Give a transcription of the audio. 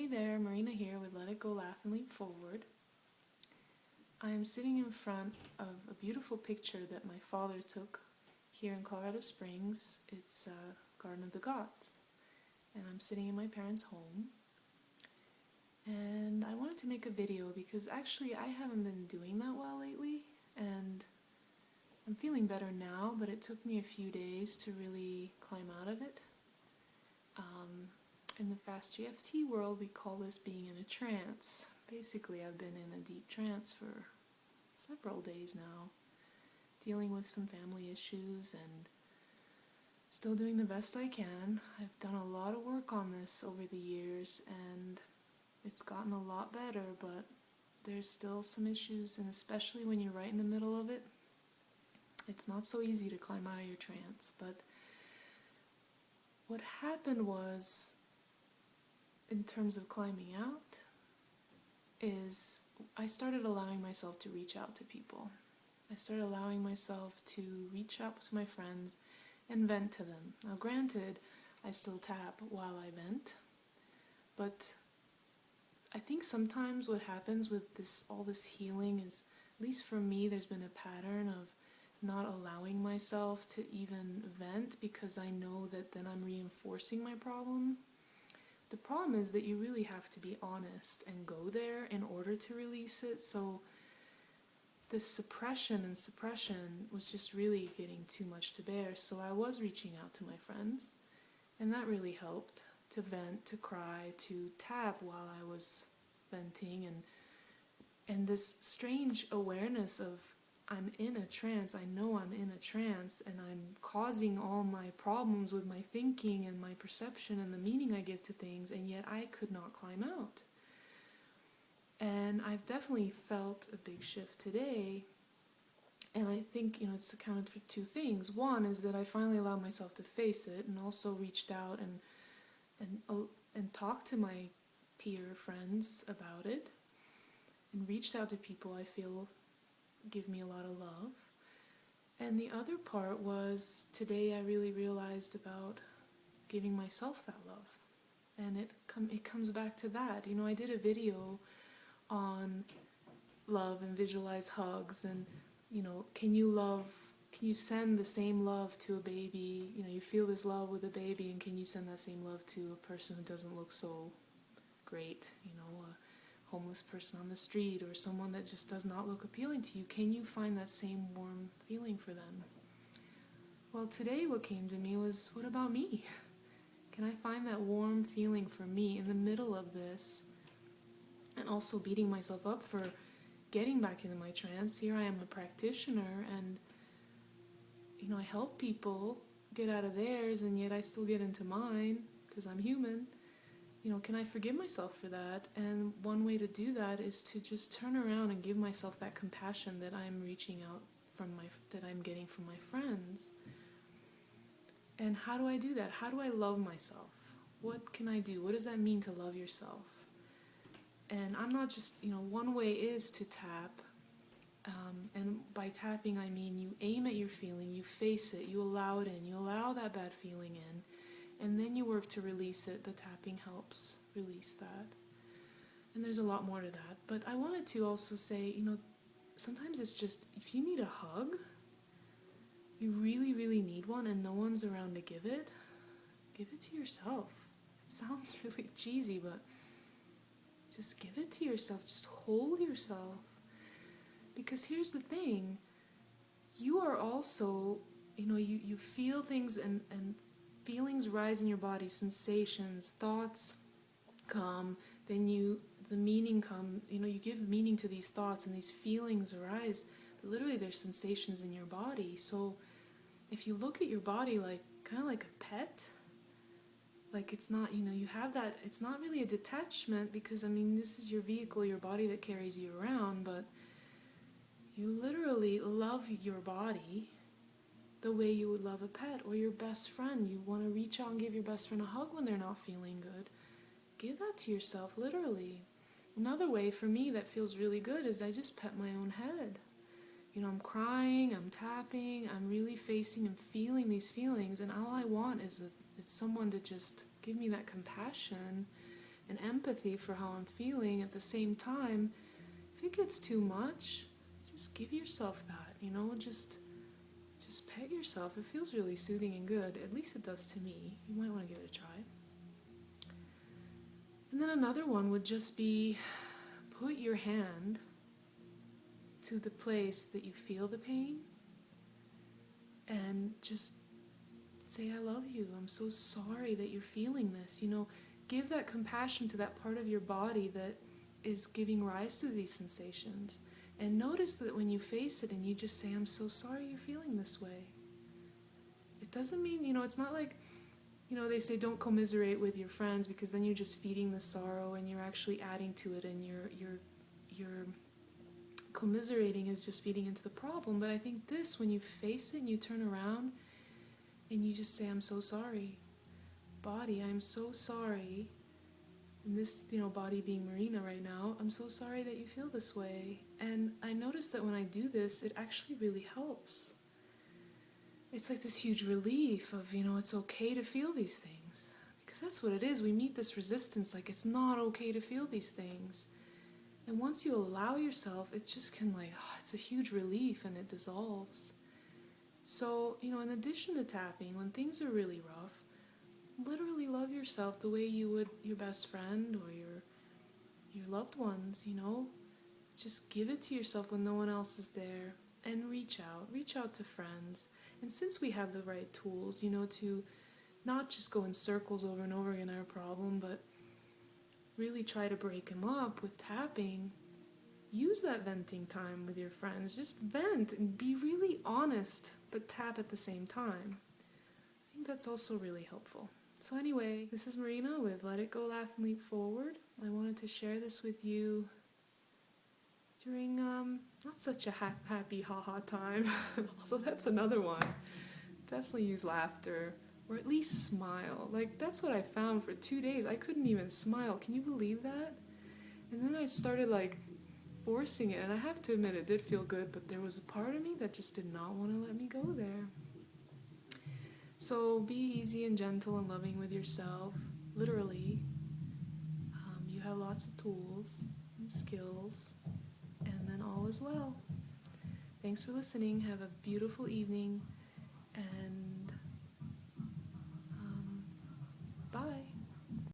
Hey there, Marina here with Let It Go Laugh and Leap Forward. I am sitting in front of a beautiful picture that my father took here in Colorado Springs. It's Garden of the Gods. And I'm sitting in my parents' home. And I wanted to make a video because actually I haven't been doing that well lately. And I'm feeling better now, but it took me a few days to really climb out of it. In the Fast GFT world, we call this being in a trance. Basically, I've been in a deep trance for several days now, dealing with some family issues and still doing the best I can. I've done a lot of work on this over the years, and it's gotten a lot better, but there's still some issues, and especially when you're right in the middle of it, it's not so easy to climb out of your trance. But what happened was, in terms of climbing out, is I started allowing myself to reach out to people. I started allowing myself to reach out to my friends and vent to them. Now granted, I still tap while I vent, but I think sometimes what happens with all this healing is, at least for me, there's been a pattern of not allowing myself to even vent because I know that then I'm reinforcing my problem. The problem is that you really have to be honest and go there in order to release it. So this suppression was just really getting too much to bear. So I was reaching out to my friends, and that really helped to vent, to cry, to tap while I was venting, and this strange awareness of I'm in a trance. I know I'm in a trance, and I'm causing all my problems with my thinking and my perception and the meaning I give to things, and yet I could not climb out. And I've definitely felt a big shift today, and I think it's accounted for two things. One is that I finally allowed myself to face it, and also reached out and talked to my peer friends about it, and reached out to people I feel give me a lot of love. And the other part was, today I really realized about giving myself that love. And it comes back to that. I did a video on love and visualize hugs, and can you send the same love to a baby? You feel this love with a baby, and can you send that same love to a person who doesn't look so great, a homeless person on the street, or someone that just does not look appealing to you? Can you find that same warm feeling for them? Well, today what came to me was, what about me? Can I find that warm feeling for me in the middle of this? And also beating myself up for getting back into my trance. Here I am, a practitioner, and I help people get out of theirs, and yet I still get into mine because I'm human. Can I forgive myself for that? And one way to do that is to just turn around and give myself that compassion that I'm reaching out that I'm getting from my friends. And how do I do that? How do I love myself? What can I do? What does that mean to love yourself? And I'm not just, one way is to tap. And by tapping, I mean you aim at your feeling, you face it, you allow it in, you allow that bad feeling in, and then you work to release it. The tapping helps release that. And there's a lot more to that. But I wanted to also say, sometimes it's just, if you need a hug, you really, really need one, and no one's around to give it to yourself. It sounds really cheesy, but just give it to yourself. Just hold yourself. Because here's the thing. You are also, you feel things, and feelings rise in your body, sensations, thoughts come, then the meaning come, you give meaning to these thoughts, and these feelings arise. But literally there's sensations in your body. So if you look at your body kind of like a pet, it's not, you have that, it's not really a detachment, because this is your vehicle, your body that carries you around, but you literally love your body the way you would love a pet or your best friend. You want to reach out and give your best friend a hug when they're not feeling good. Give that to yourself, literally. Another way for me that feels really good is I just pet my own head. I'm crying, I'm tapping, I'm really facing and feeling these feelings, and all I want is someone to just give me that compassion and empathy for how I'm feeling. At the same time, if it gets too much, just give yourself that, just pet yourself. It feels really soothing and good. At least it does to me. You might want to give it a try. And then another one would just be put your hand to the place that you feel the pain and just say, I love you. I'm so sorry that you're feeling this. Give that compassion to that part of your body that is giving rise to these sensations. And notice that when you face it and you just say, I'm so sorry you're feeling this way. It doesn't mean, it's not like, they say don't commiserate with your friends, because then you're just feeding the sorrow and you're actually adding to it, and you're commiserating is just feeding into the problem. But I think this, when you face it and you turn around and you just say, I'm so sorry. Body, I'm so sorry. And this, body being Marina right now, I'm so sorry that you feel this way. And I notice that when I do this, it actually really helps. It's like this huge relief of, it's okay to feel these things. Because that's what it is. We meet this resistance, like it's not okay to feel these things. And once you allow yourself, it just can it's a huge relief and it dissolves. So, in addition to tapping, when things are really rough, literally love yourself the way you would your best friend or your loved ones, Just give it to yourself when no one else is there, and reach out to friends. And since we have the right tools, to not just go in circles over and over again our problem, but really try to break them up with tapping, use that venting time with your friends. Just vent and be really honest, but tap at the same time. I think that's also really helpful. So anyway, this is Marina with Let It Go, Laugh and Leap Forward. I wanted to share this with you during not such a happy haha time, although that's another one. Definitely use laughter, or at least smile. That's what I found for 2 days. I couldn't even smile. Can you believe that? And then I started forcing it, and I have to admit it did feel good, but there was a part of me that just did not want to let me go there. So be easy and gentle and loving with yourself, literally. You have lots of tools and skills, and then all is well. Thanks for listening. Have a beautiful evening, and